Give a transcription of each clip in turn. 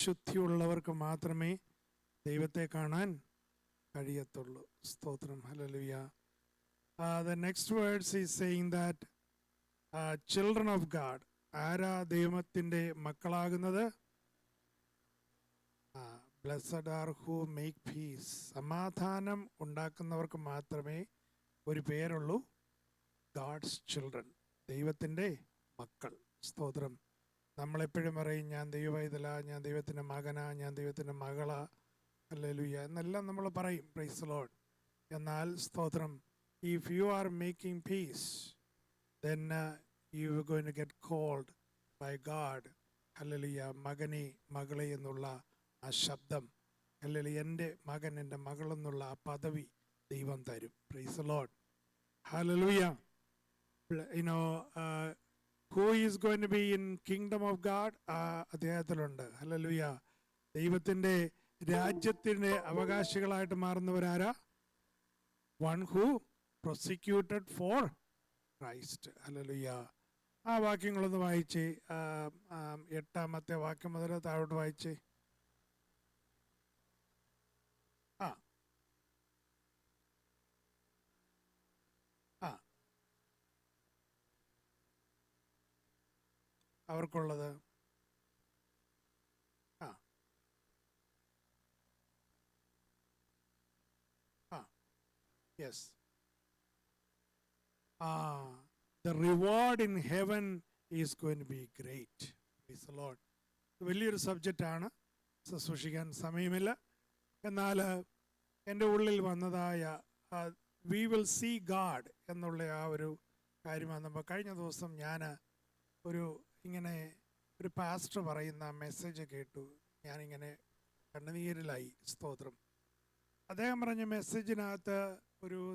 ശുദ്ധിയുള്ളവർക്ക് മാത്രമേ ദൈവത്തെ കാണാൻ കഴിയത്തുള്ളൂ. സ്തോത്രം. Hallelujah. The next words is saying that children of God. ആരാ ദൈവത്തിൻ്റെ മക്കളാകുന്നത്? Blessed are who make peace. സമാധാനം ഉണ്ടാക്കുന്നവർക്ക് മാത്രമേ ഒരു പേരുള്ളൂ, ഗാഡ്സ് ചിൽഡ്രൻ, ദൈവത്തിൻ്റെ മക്കൾ. സ്തോത്രം. നമ്മളെപ്പോഴും പറയും ഞാൻ ദൈവവൈതല, ഞാൻ ദൈവത്തിൻ്റെ മകനാ, ഞാൻ ദൈവത്തിൻ്റെ മകളാ, ഹല്ലേലൂയ എന്നെല്ലാം നമ്മൾ പറയും. Price the Lord. എന്നാൽ സ്തോത്രം, if you are making peace, then you are going to get called by God. Hallelujah. മകനെ, മകളെ എന്നുള്ള ആ ശബ്ദം, ഹല്ലേലൂയ, എൻ്റെ മകൻ, എൻ്റെ മകൾ എന്നുള്ള ആ പദവി ദൈവം തരും. Price the lord. Hallelujah. You know, who is going to be in kingdom of God? അദ്ദേഹത്തിലുണ്ട്. ഹല്ലേലൂയ. ദൈവത്തിൻ്റെ രാജ്യത്തിൻ്റെ അവകാശികളായിട്ട് മാറുന്നവരാരാ? One who prosecuted for Christ. Hallelujah. ആ വാക്യങ്ങളൊന്ന് വായിച്ചേ. 8-ാമത്തെ വാക്യം മുതൽ താഴോട്ട് വായിച്ചേ. അവർക്കുള്ളത് yes. The reward in heaven is going to be great. Praise the Lord. വലിയൊരു സബ്ജക്റ്റാണ്, ശുശ്രൂഷിക്കാൻ സമയമില്ല. എന്നാൽ എൻ്റെ ഉള്ളിൽ വന്നതായ വി വിൽ സീ ഗാഡ് എന്നുള്ള ആ ഒരു കാര്യമാണ്. നമ്മൾ കഴിഞ്ഞ ദിവസം ഞാൻ ഇങ്ങനെ ഒരു പാസ്റ്റർ പറയുന്ന മെസ്സേജ് കേട്ടു. ഞാനിങ്ങനെ കണ്ണുനീരിലായി. സ്തോത്രം. അദ്ദേഹം പറഞ്ഞ മെസ്സേജിനകത്ത്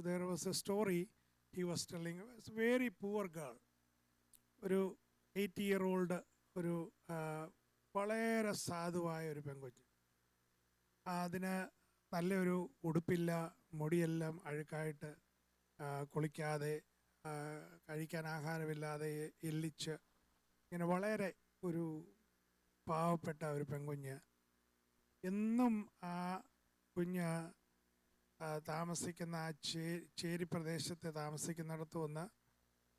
there was a story he was telling. It was a very poor girl. ഒരു 80-year-old ഒരു വളരെ സാധുവായ ഒരു പെൺകൊച്ച്. അതിന് നല്ലൊരു ഉടുപ്പില്ല, മുടിയെല്ലാം അഴുക്കായിട്ട്, കുളിക്കാതെ, കഴിക്കാൻ ആഹാരമില്ലാതെ എല്ലിച്ച്, ഇങ്ങനെ വളരെ ഒരു പാവപ്പെട്ട ഒരു പെൺകുഞ്ഞ്. എന്നും ആ കുഞ്ഞ് താമസിക്കുന്ന ആ ചേരി പ്രദേശത്ത് താമസിക്കുന്നിടത്ത് വന്ന്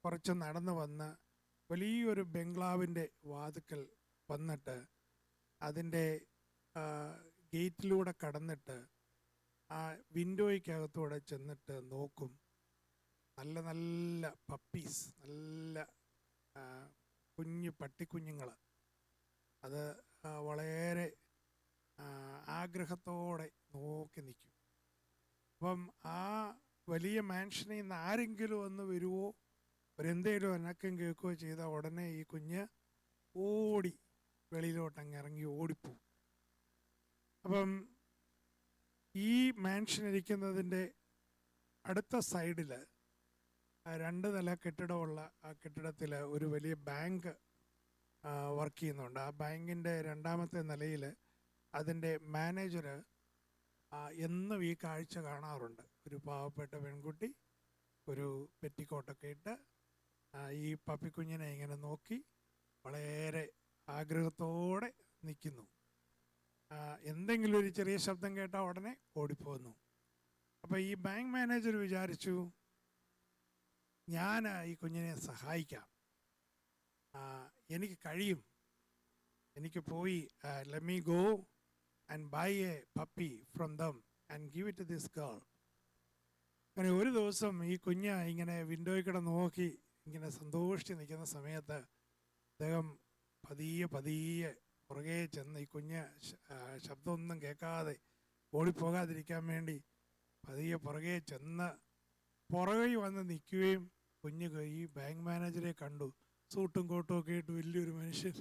കുറച്ച് നടന്നു വന്ന് വലിയൊരു ബംഗ്ലാവിൻ്റെ വാതിക്കൽ വന്നിട്ട് അതിൻ്റെ ഗേറ്റിലൂടെ കടന്നിട്ട് ആ വിൻഡോയ്ക്കകത്തൂടെ ചെന്നിട്ട് നോക്കും. നല്ല നല്ല പപ്പീസ്, നല്ല കുഞ്ഞു പട്ടിക്കുഞ്ഞുങ്ങൾ. അത് വളരെ ആഗ്രഹത്തോടെ നോക്കി നിൽക്കും. അപ്പം ആ വലിയ മാൻഷനിൽ നിന്ന് ആരെങ്കിലും ഒന്ന് വരുവോ, ഒരെന്തേലും അനക്കം കേൾക്കുകയോ ചെയ്താൽ ഉടനെ ഈ കുഞ്ഞ് ഓടി വെളിയിലോട്ടങ്ങ് ഇറങ്ങി ഓടിപ്പോവും. അപ്പം ഈ മാൻഷൻ ഇരിക്കുന്നതിൻ്റെ അടുത്ത സൈഡിൽ 2 നില കെട്ടിടമുള്ള ആ കെട്ടിടത്തിൽ ഒരു വലിയ ബാങ്ക് വർക്ക് ചെയ്യുന്നുണ്ട്. ആ ബാങ്കിൻ്റെ 2-ാമത്തെ നിലയിൽ അതിൻ്റെ മാനേജർ എന്നും ഈ കാഴ്ച കാണാറുണ്ട്. ഒരു പാവപ്പെട്ട പെൺകുട്ടി ഒരു പെറ്റിക്കോട്ടൊക്കെ ഇട്ട് ഈ പപ്പിക്കുഞ്ഞിനെ ഇങ്ങനെ നോക്കി വളരെ ആഗ്രഹത്തോടെ നിൽക്കുന്നു. എന്തെങ്കിലും ഒരു ചെറിയ ശബ്ദം കേട്ടാൽ ഉടനെ ഓടിപ്പോകുന്നു. അപ്പോൾ ഈ ബാങ്ക് മാനേജർ വിചാരിച്ചു, ഞാൻ ഈ കുഞ്ഞിനെ സഹായിക്കാം, എനിക്ക് കഴിയും, എനിക്ക് പോയി let me go and buy a puppy from them and give it to this girl. അങ്ങനെ ഒരു ദിവസം ഈ കുഞ്ഞ് ഇങ്ങനെ വിൻഡോയിൽ കൂടെ നോക്കി ഇങ്ങനെ സന്തോഷിച്ച് നിൽക്കുന്ന സമയത്ത് അദ്ദേഹം പതിയെ പുറകെ ചെന്ന് ഈ കുഞ്ഞ് ശബ്ദമൊന്നും കേൾക്കാതെ ഓടിപ്പോകാതിരിക്കാൻ വേണ്ടി പതിയെ പുറകെ ചെന്ന് പുറകെ വന്ന് നിൽക്കുകയും കുഞ്ഞ് ഈ ബാങ്ക് മാനേജറെ കണ്ടു. സൂട്ടും കോട്ടും ഒക്കെ ഇട്ട് വലിയൊരു മനുഷ്യൻ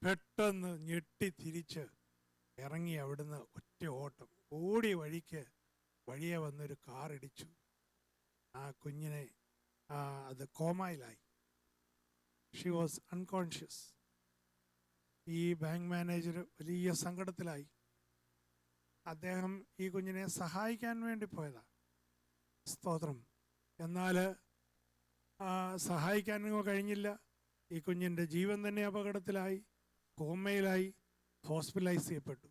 പെട്ടെന്ന് ഞെട്ടി തിരിച്ച് ഇറങ്ങി അവിടുന്ന് ഒറ്റ ഓട്ടം. ഓടിയ വഴിയെ വന്നൊരു കാർ ഇടിച്ചു. ആ കുഞ്ഞിനെ അത് കോമയിലായി. She was unconscious. ഈ ബാങ്ക് മാനേജർ വലിയ സങ്കടത്തിലായി. അദ്ദേഹം ഈ കുഞ്ഞിനെ സഹായിക്കാൻ വേണ്ടി പോയതാ. സ്തോത്രം. എന്നാൽ സഹായിക്കാനോ കഴിഞ്ഞില്ല. ഈ കുഞ്ഞിൻ്റെ ജീവൻ തന്നെ അപകടത്തിലായി, കോമയിലായി. ഹോസ്പിറ്റലൈസ് ചെയ്യപ്പെട്ടു.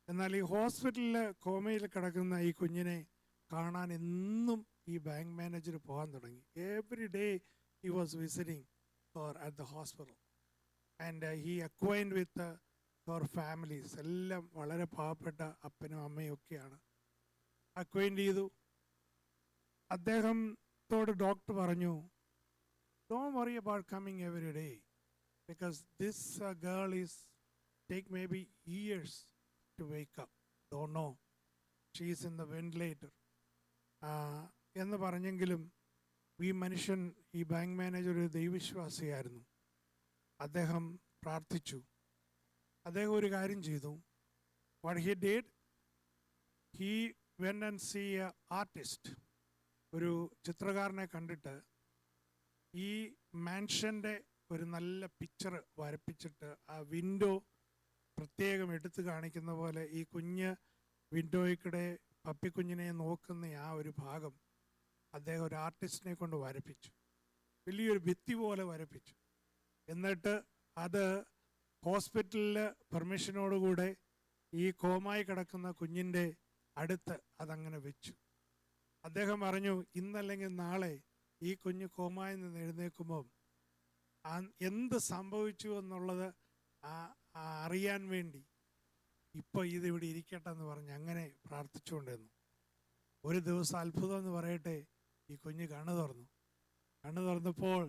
എന്നാൽ ഈ ഹോസ്പിറ്റലിൽ കോമയിൽ കിടക്കുന്ന ഈ കുഞ്ഞിനെ കാണാൻ എന്നും ഈ ബാങ്ക് മാനേജർ പോകാൻ തുടങ്ങി. Every day he was visiting for at the hospital and he acquainted with four families. എല്ലാം വളരെ പാവപ്പെട്ട അപ്പനും അമ്മയും ഒക്കെയാണ്. അക്വൈൻഡ് ചെയ്തു. അദ്ദേഹത്തോട് ഡോക്ടർ പറഞ്ഞു, don't worry about coming every day because this girl is take maybe years to wake up. Don't know. She is in the ventilator. എന്ന് പറഞ്ഞെങ്കിലും ഈ മനുഷ്യൻ, ഈ ബാങ്ക് മാനേജർ ഒരു ദൈവവിശ്വാസിയായിരുന്നു. അദ്ദേഹം പ്രാർത്ഥിച്ചു. അദ്ദേഹം ഒരു കാര്യം ചെയ്തു. What he did, he went and see an artist. ഒരു ചിത്രകാരനെ കണ്ടിട്ട് ഈ മാൻഷൻ്റെ ഒരു നല്ല പിക്ചർ വരപ്പിച്ചിട്ട് ആ വിൻഡോ പ്രത്യേകം എടുത്തു കാണിക്കുന്ന പോലെ ഈ കുഞ്ഞ് വിൻഡോയ്ക്കിടെ പപ്പിക്കുഞ്ഞിനെ നോക്കുന്ന ആ ഒരു ഭാഗം അദ്ദേഹം ഒരു ആർട്ടിസ്റ്റിനെ കൊണ്ട് വരപ്പിച്ചു. വലിയൊരു ഭിത്തി പോലെ വരപ്പിച്ചു. എന്നിട്ട് അത് ഹോസ്പിറ്റലിൽ പെർമിഷനോടുകൂടെ ഈ കോമായി കിടക്കുന്ന കുഞ്ഞിൻ്റെ അടുത്ത് അതങ്ങനെ വെച്ചു. അദ്ദേഹം പറഞ്ഞു, ഇന്നല്ലെങ്കിൽ നാളെ ഈ കുഞ്ഞ് കോമായിൽ നിന്ന് എഴുന്നേൽക്കുമ്പോൾ എന്ത് സംഭവിച്ചു എന്നുള്ളത് അറിയാൻ വേണ്ടി ഇപ്പോൾ ഇതിവിടെ ഇരിക്കട്ടെ എന്ന് പറഞ്ഞ് അങ്ങനെ പ്രാർത്ഥിച്ചുകൊണ്ടിരുന്നു. ഒരു ദിവസം അത്ഭുതം എന്ന് പറയട്ടെ, ഈ കുഞ്ഞ് കണ്ണു തുറന്നപ്പോൾ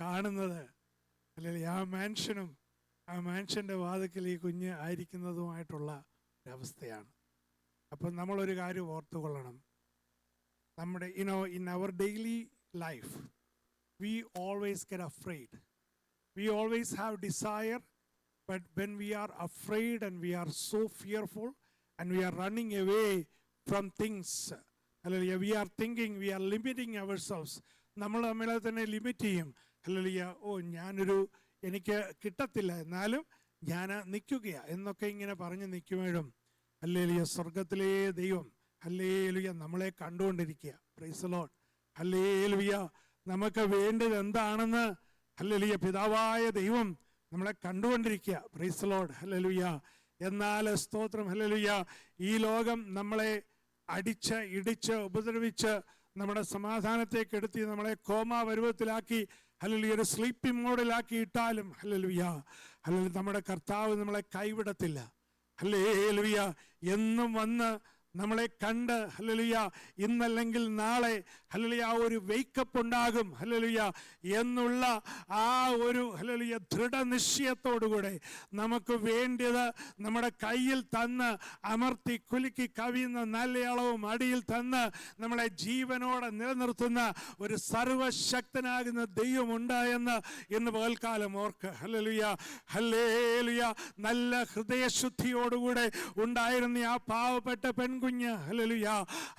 കാണുന്നത് അല്ലെങ്കിൽ ആ മാൻഷനും ആ മാൻഷൻ്റെ വാതിക്കൽ ഈ കുഞ്ഞ് ആയിരിക്കുന്നതുമായിട്ടുള്ള ഒരവസ്ഥയാണ്. അപ്പം നമ്മളൊരു കാര്യം ഓർത്തുകൊള്ളണം. നമ്മുടെ in our daily life we always get afraid. We always have desire, but when we are afraid and we are so fearful and we are running away from things, we are thinking we are limiting ourselves. നമ്മൾ നമ്മളെ തന്നെ limit ചെയ്യും. എനിക്ക് കിട്ടത്തില്ല, എന്നാലും ഞാൻ നിൽക്കുകയാ എന്നൊക്കെ ഇങ്ങനെ പറഞ്ഞ് നിൽക്കുമ്പോഴും ഹല്ലേലൂയ, സ്വർഗത്തിലെ ദൈവം ഹല്ലേലൂയ നമ്മളെ കണ്ടുകൊണ്ടിരിക്കുക. Praise the lord. ഹല്ലേലൂയ. നമുക്ക് വേണ്ടത് എന്താണെന്ന് ഹല്ലേലൂയ പിതാവായ ദൈവം നമ്മളെ കണ്ടുകൊണ്ടിരിക്കുക. Praise the lord. ഹല്ലേലൂയ. എന്നാൽ സ്തോത്രം, ഹല്ലേലൂയ, ഈ ലോകം നമ്മളെ അടിച്ച് ഇടിച്ച് ഉപദ്രവിച്ച് നമ്മുടെ സമാധാനത്തെ കെടുത്തി നമ്മളെ കോമാ പരുവത്തിലാക്കി ഹല്ലേലൂയ ഒരു സ്ലീപ്പിംഗ് മോഡിലാക്കി ഇട്ടാലും ഹല്ലേലൂയ, ഹല്ലേലൂയ, നമ്മുടെ കർത്താവ് നമ്മളെ കൈവിടത്തില്ല. ഹല്ലേലൂയ. എന്നും വന്ന് നമ്മളെ കണ്ട് ഹല്ലേലൂയ ഇന്നല്ലെങ്കിൽ നാളെ ഹല്ലേലൂയ ആ ഒരു വെയ്ക്കപ്പ് ഉണ്ടാകും ഹല്ലേലൂയ എന്നുള്ള ആ ഒരു ഹല്ലേലൂയ ദൃഢനിശ്ചയത്തോടുകൂടെ നമുക്ക് വേണ്ടത് നമ്മുടെ കയ്യിൽ തന്ന് അമർത്തി കുലുക്കി കവിയുന്ന നല്ലയളവും അടിയിൽ തന്ന് നമ്മളെ ജീവനോടെ നിലനിർത്തുന്ന ഒരു സർവശക്തനാകുന്ന ദൈവമുണ്ട് എന്ന് ഇന്ന് പകൽക്കാലം ഓർക്ക്. Hallelujah, hallelujah. നല്ല ഹൃദയശുദ്ധിയോടുകൂടെ ഉണ്ടായിരുന്ന ആ പാവപ്പെട്ട പെൺകുഞ്ഞ് ഹല്ലേലൂയ,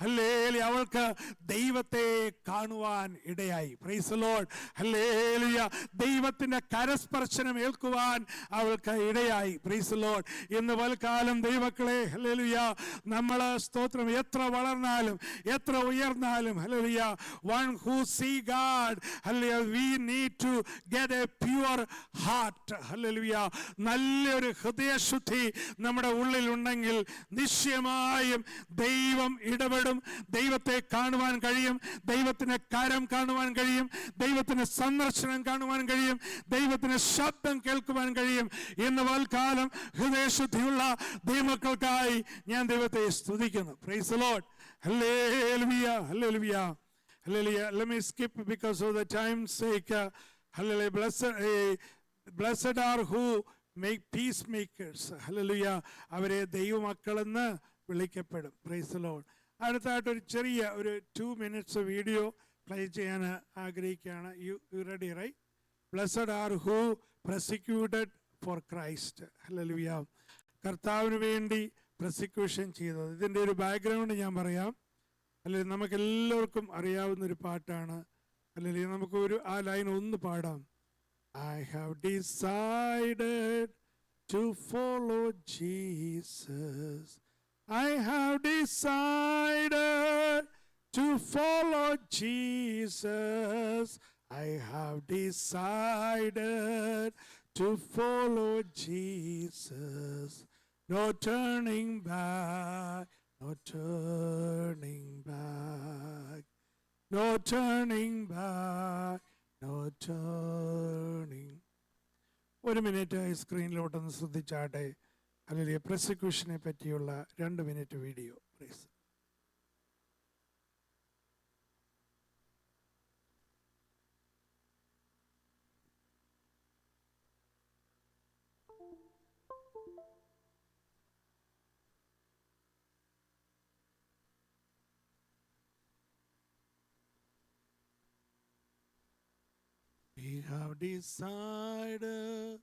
ഹല്ലേലൂയ, അവൾക്ക് ദൈവത്തെ കാണുവാൻ ഇടയായി. Praise the lord. ഹല്ലേലൂയ. ദൈവത്തിന്റെ കരസ്പർശനം ഏൽക്കുവാൻ അവൾക്ക് ഇടയായി. Praise the lord. ഇന്ന് പൽക്കാലം ദൈവമക്കളെ ഹല്ലേലൂയ, നമ്മൾ സ്തോത്രം എത്ര വളർന്നാലും എത്ര ഉയർന്നാലും hallelujah, one who see God, hallelujah, we need to get a pure heart. Hallelujah. നല്ലൊരു ഹൃദയശുദ്ധി നമ്മുടെ ഉള്ളിൽ ഉണ്ടെങ്കിൽ നിശ്ചയമായും ദൈവം ഇടപെടും. ദൈവത്തെ കാണുവാൻ കഴിയും, ദൈവത്തിന്റെ കരം കാണുവാൻ കഴിയും, ദൈവത്തിന്റെ സന്ദർശനം കാണുവാൻ കഴിയും, ദൈവത്തിന്റെ ശബ്ദം കേൾക്കുവാൻ കഴിയും. ഇന്ന് പൽക്കാലം ഹൃദയശുദ്ധിയുള്ള ദൈവമക്കൾക്കായി ഞാൻ ദൈവത്തെ സ്തുതിക്കുന്നു. Price the lord. Hallelujah, hallelujah, hallelujah. Let me skip because of the time's sake. Hallelujah. Blessed are who make peacemakers. Hallelujah. അവരെ ദൈവമക്കളെന്ന് വിളിക്കപ്പെടും. Price the Lord. അടുത്തായിട്ട് ഒരു ചെറിയ ഒരു 2 minutes വീഡിയോ പ്ലേ ചെയ്യാൻ ആഗ്രഹിക്കുകയാണ്. You ready right? Blessed are who prosecuted for Christ. Hallelujah. കർത്താവിന് വേണ്ടി പ്രോസിക്യൂഷൻ ചെയ്തത്. ഇതിൻ്റെ ഒരു ബാക്ക്ഗ്രൗണ്ട് ഞാൻ പറയാം. അല്ലെങ്കിൽ നമുക്കെല്ലാവർക്കും അറിയാവുന്നൊരു പാട്ടാണ്. അല്ലെങ്കിൽ നമുക്കൊരു ആ ലൈൻ ഒന്ന് പാടാം. I have decided to follow Jesus. I have decided to follow Jesus. I have decided to follow Jesus. No turning back, no turning back, no turning back, no turning. ഒരു മിനിറ്റ് സ്ക്രീനിലോട്ടൊന്ന് ശ്രദ്ധിച്ചാട്ടെ. അല്ലെങ്കിൽ പ്രോസിക്യൂഷനെ പറ്റിയുള്ള 2 minute video please. We have decided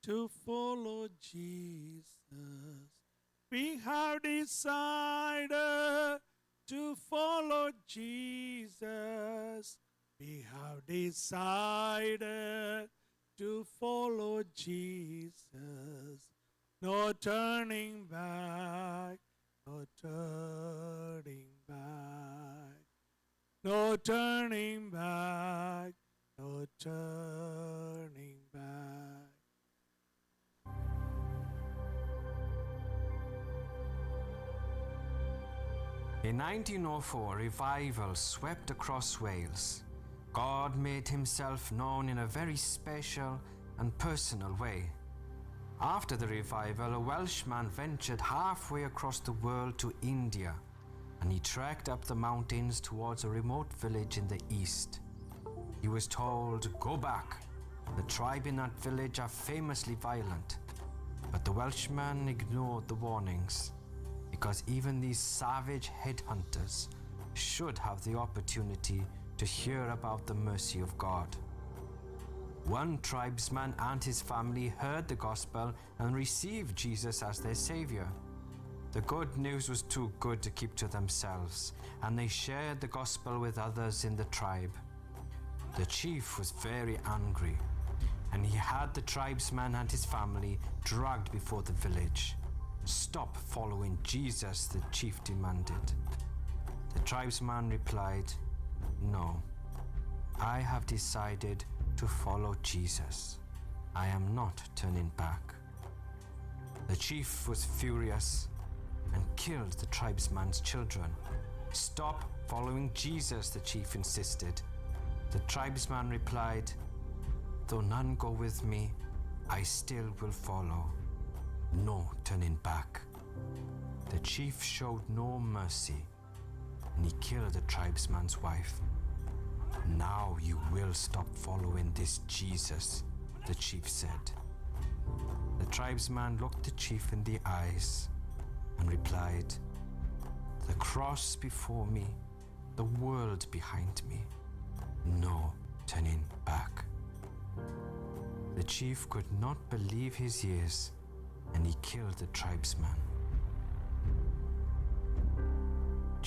to follow Jesus. We have decided to follow Jesus. We have decided to follow Jesus. No turning back, no turning back, no turning back, no turning back. In 1904, revival swept across Wales. God made himself known in a very special and personal way. After the revival, a Welshman ventured halfway across the world to India, and he trekked up the mountains towards a remote village in the east. He was told, "Go back. The tribe in that village are famously violent." But the Welshman ignored the warnings, because even these savage headhunters should have the opportunity to hear about the mercy of God. One tribesman and his family heard the gospel and received Jesus as their savior. The good news was too good to keep to themselves, and they shared the gospel with others in the tribe. The chief was very angry, and he had the tribesman and his family dragged before the village. "Stop following Jesus," the chief demanded. The tribesman replied, "No, I have decided to follow Jesus. I am not turning back." The chief was furious and killed the tribesman's children. "Stop following Jesus," the chief insisted. The tribesman replied, "Though none go with me, I still will follow. No turning back." The chief showed no mercy, and he killed the tribesman's wife. "Now you will stop following this Jesus," the chief said. The tribesman looked the chief in the eyes and replied, "The cross before me, the world behind me. No turning back." The chief could not believe his ears, and he killed the tribesman.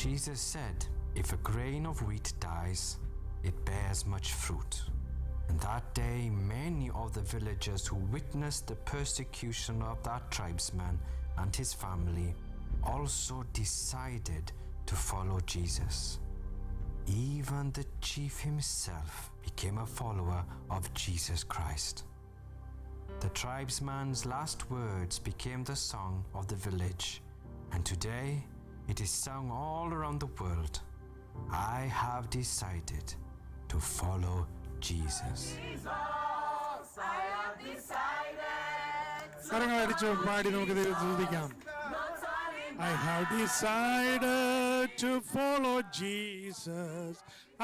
Jesus said, "If a grain of wheat dies, it bears much fruit." And that day, many of the villagers who witnessed the persecution of that tribesman and his family also decided to follow Jesus. Even the chief himself became a follower of Jesus Christ. The tribesman's last words became the song of the village, and today it is sung all around the world. I have decided to follow Jesus. Jesus, I have decided. കരങ്ങളടിച്ച് പാടി നമുക്ക് ശ്രദ്ധിക്കാം. I have decided to follow Jesus.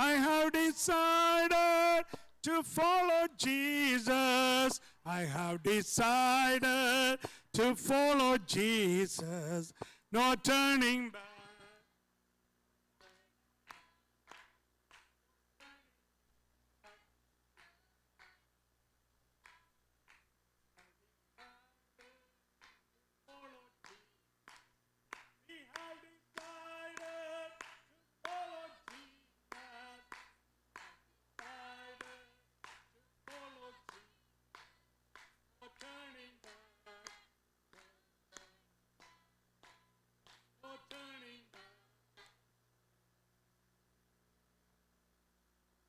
I have decided to follow Jesus. I have decided to follow Jesus. No turning back.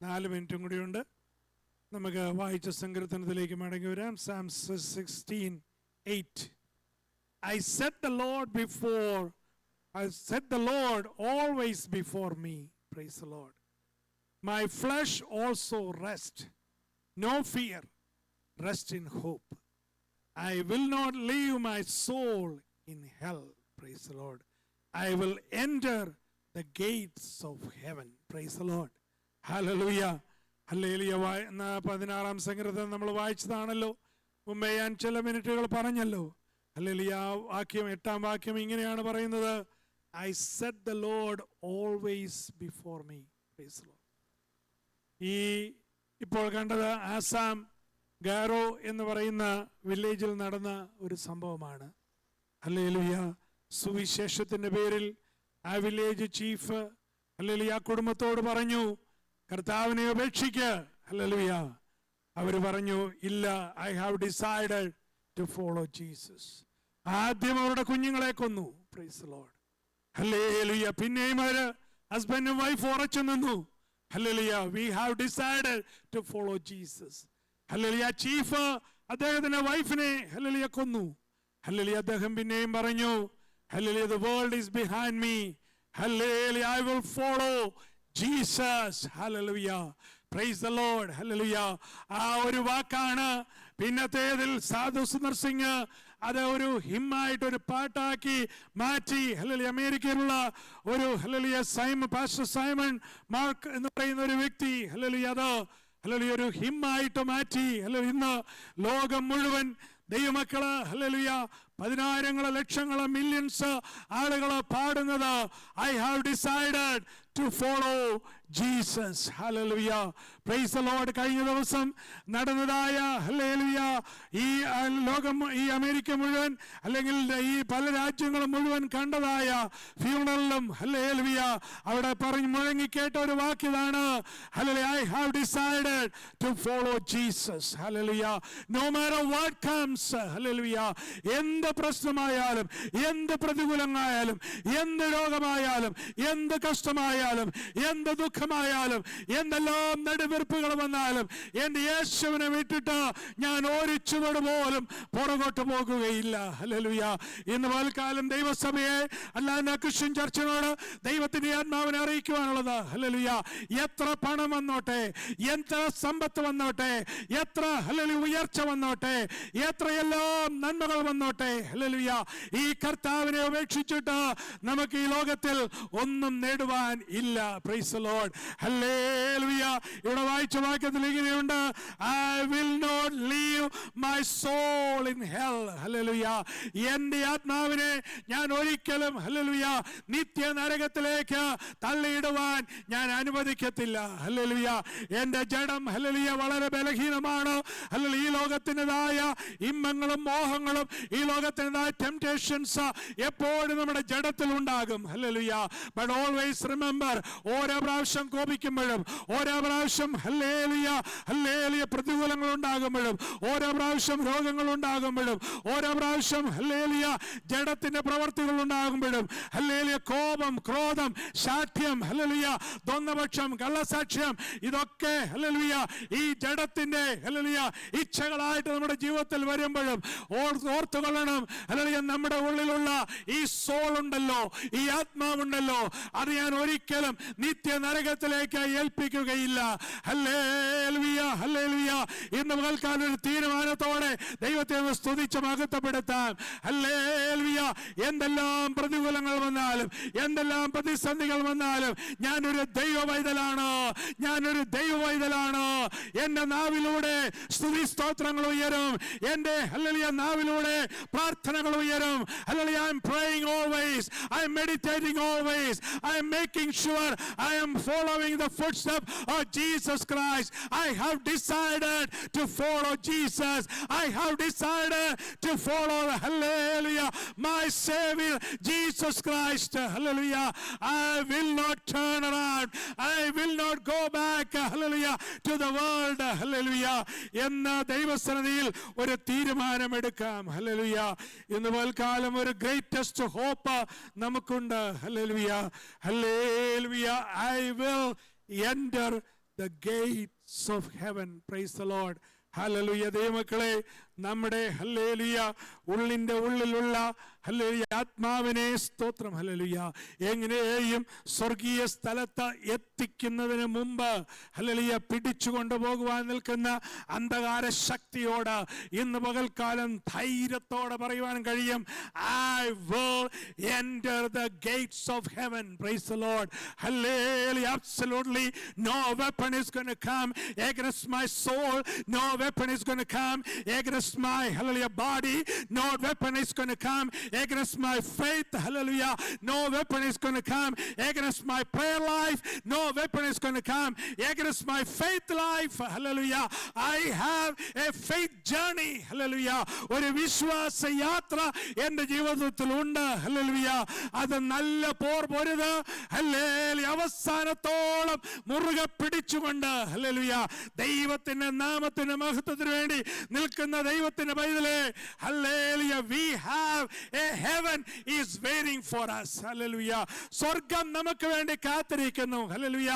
നാല് മിനിറ്റും കൂടിയുണ്ട്. നമുക്ക് വായിച്ച സങ്കീർത്തനത്തിലേക്ക് മടങ്ങി വരാം. Psalms 16:8. I set the Lord always before me. Praise the Lord. My flesh also rest, no fear, rest in hope. I will not leave my soul in hell. Praise the Lord. I will enter the gates of heaven. Praise the Lord. Hallelujah. Hallelujah. 16-ാം സങ്കീർത്തനം നമ്മൾ വായിച്ചതാണല്ലോ. മുമ്പേ ഞാൻ ചില മിനിറ്റുകൾ പറഞ്ഞല്ലോ. Hallelujah. വാക്യം 8-ാം വാക്യം ഇങ്ങനെയാണ് പറയുന്നത്, I set the Lord always before me. Praise the Lord. ഈ ഇപ്പോൾ കണ്ടത് ആസാം ഗാരോ എന്ന് പറയുന്ന വില്ലേജിൽ നടന്ന ഒരു സംഭവമാണ്. ഹല്ലേലൂയ. സുവിശേഷത്തിന്റെ പേരിൽ ആ വില്ലേജ് ചീഫ് ഹല്ലേലൂയ കുടുംബത്തോട് പറഞ്ഞു, കർത്താവിനെ ഉപേക്ഷിക്ക്. ഹല്ലേലൂയ. അവർ പറഞ്ഞു, ഇല്ല, I have decided to follow Jesus. ആദ്യം അവരുടെ കുഞ്ഞുങ്ങളെ കൊന്നു. Praise the Lord. ഹല്ലേലൂയ. പിന്നെയും അവര് ഹസ്ബൻഡും വൈഫ് ഉറച്ചു നിന്നു. Hallelujah. We have decided to follow Jesus. Hallelujah. Chief അദ്ദേഹത്തിന്റെ വൈഫിനെ ഹല്ലേലൂയ കൊന്നു. ഹല്ലേലൂയ. അദ്ദേഹം പിന്നെയും പറഞ്ഞു, hallelujah, the world is behind me. Hallelujah. I will follow Jesus. Hallelujah. Praise the Lord. Hallelujah. ആ ഒരു വാക്കാണ് പിന്നത്തേതിൽ സാധു സുന്ദർ സിംഗ് അത് ഒരു ഹിമ്മായിട്ട് ഒരു പാട്ടാക്കി മാറ്റി. ഹല്ലേലൂയ. അമേരിക്കയിലുള്ള ഒരു ഹല്ലേലൂയ പാസ്റ്റർ സൈമൺ മാർക്ക് എന്ന് പറയുന്ന ഒരു വ്യക്തി ഹല്ലേലൂയ അത് ഹല്ലേലൂയ ഒരു ഹിമ്മായിട്ട് മാറ്റി. ഹല്ലേലൂയ. ഇന്ന് ലോകം മുഴുവൻ ദൈവമക്കള് ഹല്ലേലൂയ പതിനായിരങ്ങള് ലക്ഷങ്ങള് മില്യൺസ് ആളുകള് പാടുന്നത് I have decided to follow Jesus. Hallelujah. Praise the Lord. കഴിഞ്ഞ ദിവസം നടന്നതായ ഹല്ലേലൂയ ഈ ലോകം ഈ അമേരിക്ക മുഴുവൻ അല്ലെങ്കിൽ ഈ പല രാജ്യങ്ങളും മുഴുവൻ കണ്ടതായ ഫ്യൂണറലും ഹല്ലേലൂയ അവിടെ പറഞ്ഞു മുഴങ്ങിക്കേട്ട ഒരു വാക്യതാണ് hallelujah I have decided to follow Jesus. Hallelujah. No matter what comes. Hallelujah. എന്ത് പ്രശ്നമായാലും എന്ത് പ്രതികൂലമായാലും എന്ത് രോഗമായാലും എന്ത് കഷ്ടമായാലും എന്ത് ദുഃഖമായാലും എന്തെല്ലാം നെടുവീർപ്പുകൾ വന്നാലും എന്റെ യേശുവിനെ വിട്ടിട്ട് ഞാൻ ഒരു ചുവട് പോലും പുറകോട്ട് പോകുകയില്ല. ഹല്ലേലൂയ. ഇന്ന് പകൽക്കാലം ദൈവസഭയെ അല്ലാതെ ക്രിസ്ത്യൻ ചർച്ചിനോട് ദൈവത്തിന്റെ ആത്മാവിനെ അറിയിക്കുവാനുള്ളത് ഹല്ലേലൂയ. എത്ര പണം വന്നോട്ടെ, എത്ര സമ്പത്ത് വന്നോട്ടെ, എത്ര ഹല്ലേലൂയ ഉയർച്ച വന്നോട്ടെ, എത്രയെല്ലാം നന്മകൾ വന്നോട്ടെ, ഹല്ലേലൂയ, ഈ കർത്താവിനെ ഉപേക്ഷിച്ചിട്ട് നമുക്ക് ഈ ലോകത്തിൽ ഒന്നും നേടുവാൻ ഇല്ല. Price the lord. ഹല്ലേലൂയ. ഇവിടെ വായിച്ച വാക്യത്തിൽ ഇങ്ങനെയുണ്ട്, I will not leave my soul in hell. Hallelujah. എൻ്റെ ആത്മാവിനെ ഞാൻ ഒരിക്കലും ഹല്ലേലൂയ നിത്യ നരകത്തിലേക്ക് തള്ളിയിടുവാൻ ഞാൻ അനുവദിക്കത്തില്ല. ഹല്ലേലൂയ. എൻ്റെ ജഡം ഹല്ലേലൂയ വളരെ ബലഹീനമാണ്. ഹല്ലേലൂയ. ഈ ലോകത്തിൻ്റെതായ ഇമ്പങ്ങളും മോഹങ്ങളും ഈ ലോകത്തിൻ്റെതായ ടെംപ്റ്റേഷൻസ് എപ്പോഴും നമ്മുടെ ജഡത്തിൽ ഉണ്ടാകും. ഹല്ലേലൂയ. ബട്ട് ഓൾവേസ് റിമെമ്പർ, ഓരോ പ്രാവശ്യം കോപിക്കുമ്പോഴും ഓരോ പ്രാവശ്യം ഹല്ലേലൂയ ഹല്ലേലൂയ പ്രതികൂലങ്ങൾ ഉണ്ടാകുമ്പോഴും ഓരോ പ്രാവശ്യം രോഗങ്ങൾ ഉണ്ടാകുമ്പോഴും ഓരോ പ്രാവശ്യം ഹല്ലേലൂയ ജഡത്തിന്റെ പ്രവർത്തികൾ ഉണ്ടാകുമ്പോഴും ഹല്ലേലൂയ കോപം, ക്രോധം, ശാഠ്യം, ഹല്ലേലൂയ ദ്വന്ദ്വപക്ഷം, കള്ളസാക്ഷ്യം, ഇതൊക്കെ ഹല്ലേലൂയ ഈ ജഡത്തിന്റെ ഹല്ലേലൂയ ഇച്ഛകളായിട്ട് നമ്മുടെ ജീവിതത്തിൽ വരുമ്പോഴും ഓർത്തുകൊള്ളണം, ഹല്ലേലൂയ നമ്മുടെ ഉള്ളിലുള്ള ഈ സോൾ ഉണ്ടല്ലോ, ഈ ആത്മാവുണ്ടല്ലോ, അത് ഞാൻ ഒരിക്കലും നിത്യ നരകത്തിലേക്ക് ഏൽപ്പിക്കുകയില്ല. Hallelujah hallelujah. ഇന്ന് പകൽക്കാലം ഒരു തീരുമാനത്തോടെ ദൈവത്തെ സ്തുതിച്ച് മഹത്വപ്പെടുത്താം. ഹല്ലേലൂയ. എന്തെല്ലാം പ്രതികൂലങ്ങൾ വന്നാലും എന്തെല്ലാം പ്രതിസന്ധികൾ വന്നാലും ഞാനൊരു ദൈവവൈതലാണ്, ഞാനൊരു ദൈവവൈതലാണ്. എന്റെ നാവിലൂടെ സ്തുതി സ്തോത്രങ്ങൾ ഉയരും, എന്റെ ഹല്ലേലൂയ നാവിലൂടെ പ്രാർത്ഥനകൾ ഉയരും. Hallelujah. I am praying always, I am meditating always, I am making sure I am following the footsteps of Jesus Christ. I have decided to follow Jesus. I have decided to follow, hallelujah, my Savior Jesus Christ. Hallelujah. I will not turn around, I will not go back, hallelujah, to the world. Hallelujah. എന്ന ദൈവസന്നിധിയിൽ ഒരു തീരുമാനമെടുക്കാം. Hallelujah. ഇന്ന് പകൽക്കാലം ഒരു greatest hope നമുക്കുണ്ട്. Hallelujah hallelujah. I will enter the gates of heaven. Praise the Lord. Hallelujah. ദൈവമക്കളെ, നമ്മുടെ hallelujah ഉള്ളിൻ്റെ ഉള്ളിലുള്ള ഹല്ലേലൂയ ആത്മാവിനെ സ്തോത്രം ഹല്ലേലൂയ എങ്ങനെയും സ്വർഗീയ സ്ഥലത്ത് എത്തിക്കുന്നതിന് മുമ്പ് ഹല്ലേലൂയ പിടിച്ചു കൊണ്ടുപോകുവാൻ നിൽക്കുന്ന അന്ധകാര ശക്തിയോട് ഇന്ന് പകൽക്കാലം ധൈര്യത്തോടെ പറയുവാൻ കഴിയും, I will enter the gates of heaven. Praise the Lord. Hallelujah. Absolutely no weapon is going to come against my soul. No weapon is going to come against my hallelujah body. No weapon is going to come against my faith. Hallelujah. No weapon is going to come against my prayer life. No weapon is going to come against my faith life. Hallelujah. I have a faith journey. Hallelujah. ഒരു വിശ്വാസ യാത്ര എൻ്റെ ജീവിതത്തിൽ ഉണ്ട്. Hallelujah. അത് നല്ല പോർ പൊരുത് hallelujah അവസാനത്തോളം മുറുകെ പിടിച്ചുകൊണ്ട് ഹല്ലേലൂയ ദൈവത്തിന്റെ നാമത്തിന്റെ മഹത്വത്തിന് വേണ്ടി നിൽക്കുന്ന ദൈവത്തിന്റെ പൈതലേ, hallelujah, we have a heaven is waiting for us. Hallelujah. സ്വർഗ്ഗം നമുക്ക് വേണ്ടി കാത്തിരിക്കുന്നു. ഹല്ലേലൂയ.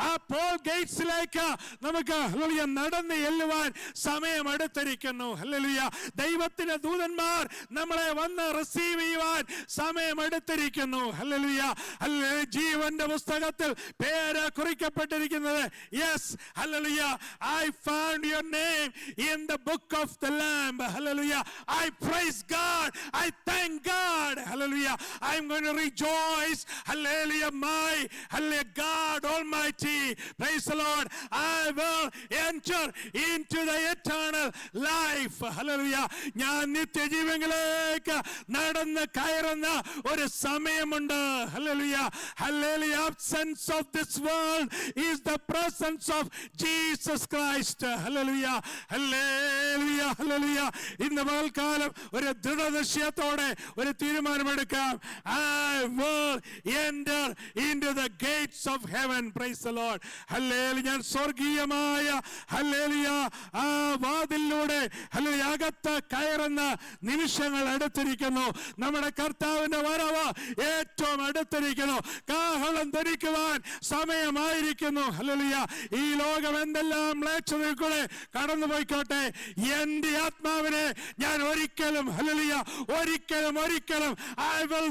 ആ പോൾ ഗേറ്റ്സിലേക്ക് നമുക്ക് ഹല്ലേലൂയ നടന്ന് ചെല്ലുവാൻ സമയം അടുത്തിരിക്കുന്നു. ഹല്ലേലൂയ. ദൈവത്തിന്റെ ദൂതന്മാർ നമ്മളെ വന്ന് റിസീവ് ചെയ്യുവാൻ സമയം എടുത്തിരിക്കുന്നു. ഹല്ലേലൂയ. ഹല്ലേലൂയ. ജീവന്റെ പുസ്തകത്തിൽ പേര് കുറിക്കപ്പെട്ടിരിക്കുന്നത്. Yes, hallelujah, I found your name in the book of the Lamb. Hallelujah. I praise God. I thank God. Hallelujah. I'm going to rejoice. Hallelujah. My hallelujah God Almighty. Praise the Lord. I will enter into the eternal life. Hallelujah. ഞാൻ നിത്യജീവനിലേക്ക് നടന്ന് കയറുന്ന ഒരു സമയമുണ്ട്. Hallelujah. Hallelujah. Absence of this world is the presence of Jesus Christ. Hallelujah. Hallelujah. Hallelujah. ഇന്ന് പകൽക്കാലം ഒരു ദൃഢനിശ്ചയത്തോടെ ഒരു തീരുമാനമെടുക്കാം. I will enter into the gates of heaven. Praise the Lord. Hallelujah. ഞാൻ സ്വർഗീയമായ ഹല്ലേലൂയ ആ വാതിലിലൂടെ ഹല്ലേലൂയ അകത്ത് കയറുന്ന നിമിഷങ്ങൾ അടുത്തിരിക്കുന്നു. നമ്മുടെ കർത്താവിന്റെ വരവ് ഏറ്റവും അടുത്തിരിക്കുന്നു. കാഹളം ധരിക്കുവാൻ സമയമായിരിക്കുന്നു. ഹല്ലേലൂയ. ഈ ലോകം എന്തെല്ലാം മ്ലേച്ഛതയിൽ കൂടെ കടന്നു പോയിക്കോട്ടെ, എന്റെ ആത്മാവിനെ ഞാൻ ഒരിക്കലും ഹല്ലേലൂയ ഒരിക്കലും I will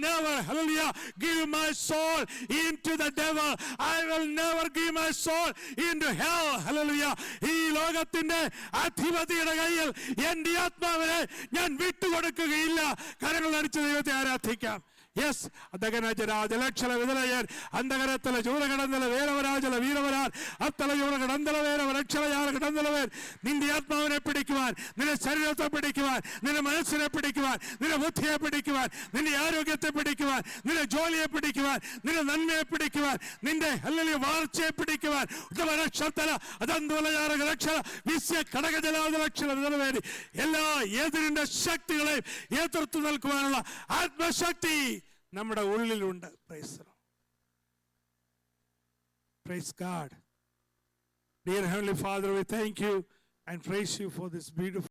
never hallelujah give my soul into the devil. I will never give my soul into hell. Hallelujah. ഈ ലോകത്തിന്റെ അധിപതിയുടെ കയ്യിൽ എന്റെ ആത്മാവിനെ ഞാൻ വിട്ടുകൊടുക്കുകയില്ല. കരങ്ങൾ അടിച്ച് ദൈവത്തെ ആരാധിക്കാം. യെസ്, അധകനജരാജലക്ഷല വിതലയൻ അന്ധകരത്തല ചൂടകടന്തല വേരവരാജല വീരവരാൻ അത്തല ചൂടകടന്തല വേരവരക്ഷലയാല കടന്തലവൻ. നിന്റെ ആത്മാവിനെ പിടിക്കുവാൻ, നിന്റെ ശരീരത്തെ പിടിക്കുവാൻ, നിന്റെ മനസ്സിനെ പിടിക്കുവാൻ, നിന്റെ ബുദ്ധിയെ പിടിക്കുവാൻ, നിന്റെ ആരോഗ്യത്തെ പിടിക്കുവാൻ, നിന്റെ ജോലിയെ പിടിക്കുവാൻ, നിന്റെ നന്മയെ പിടിക്കുവാൻ, നിന്റെ ഹല്ലേലൂയ വളർച്ചയെ പിടിക്കുവാൻ ഉദവരക്ഷത്തല അദന്തവലയാരകലക്ഷല വിസ്യ കടകജലാദലക്ഷല വിതലവേണ്ടി എല്ലാ എതിരിന്റെ ശക്തികളെയും എതിർത്ത് നിൽക്കുവാനുള്ള ആത്മശക്തി നമ്മുടെ ഉള്ളിലുണ്ട്. Praise the Lord. Praise God. Dear Heavenly Father, we thank you and praise you for this beautiful